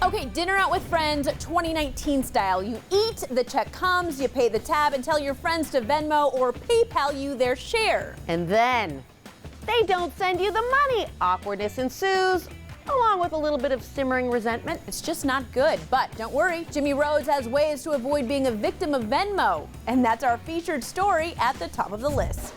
Okay, dinner out with friends 2019 style. You eat, the check comes, you pay the tab and tell your friends to Venmo or PayPal you their share. And then they don't send you the money. Awkwardness ensues, along with a little bit of simmering resentment. It's just not good, but don't worry, Jimmy Rhodes has ways to avoid being a victim of Venmo. And that's our featured story at the top of the list.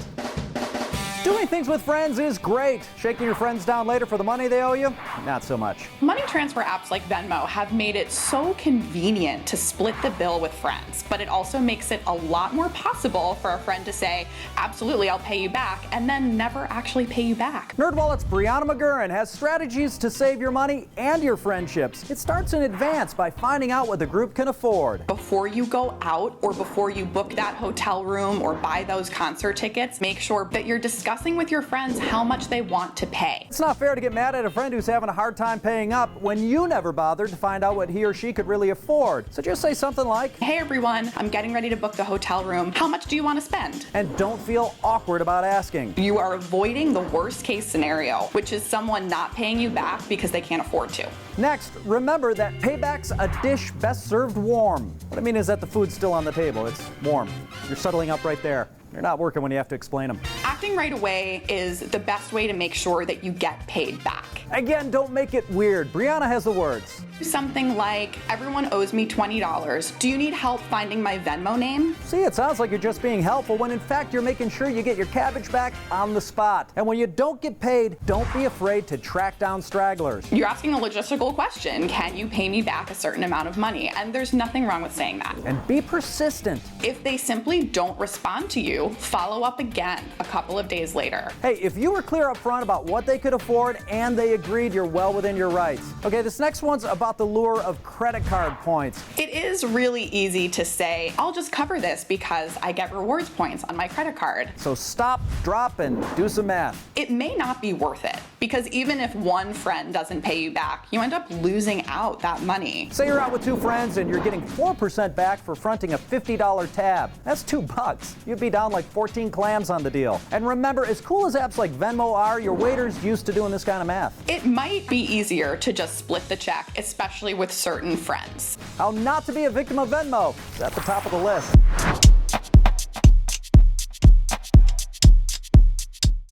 Doing things with friends is great. Shaking your friends down later for the money they owe you? Not so much. Money transfer apps like Venmo have made it so convenient to split the bill with friends, but it also makes it a lot more possible for a friend to say, absolutely, I'll pay you back, and then never actually pay you back. NerdWallet's Brianna McGurran has strategies to save your money and your friendships. It starts in advance by finding out what the group can afford. Before you go out or before you book that hotel room or buy those concert tickets, make sure that you're discussing with your friends how much they want to pay. It's not fair to get mad at a friend who's having a hard time paying up when you never bothered to find out what he or she could really afford. So just say something like, Hey everyone, I'm getting ready to book the hotel room. How much do you want to spend? and don't feel awkward about asking. You are avoiding the worst case scenario, which is someone not paying you back because they can't afford to. Next, remember that payback's a dish best served warm. What I mean is that the food's still on the table. It's warm. You're settling up right there. You're not working when you have to explain them. Acting right away is the best way to make sure that you get paid back. Again, don't make it weird. Brianna has the words. Something like, everyone owes me $20. Do you need help finding my Venmo name? See, it sounds like you're just being helpful when in fact you're making sure you get your cabbage back on the spot. And when you don't get paid, don't be afraid to track down stragglers. You're asking a logistical question. Can you pay me back a certain amount of money? And there's nothing wrong with saying that. And be persistent. If they simply don't respond to you, follow up again a couple of days later. Hey, if you were clear up front about what they could afford and they agreed, you're well within your rights. Okay, this next one's about the lure of credit card points. It is really easy to say, I'll just cover this because I get rewards points on my credit card. So stop, drop, and do some math. It may not be worth it because even if one friend doesn't pay you back, you end up losing out that money. Say you're out with two friends and you're getting 4% back for fronting a $50 tab. That's $2. You'd be down like 14 clams on the deal. And remember, as cool as apps like Venmo are, your waiter's used to doing this kind of math. It might be easier to just split the check, especially with certain friends. How not to be a victim of Venmo is at the top of the list.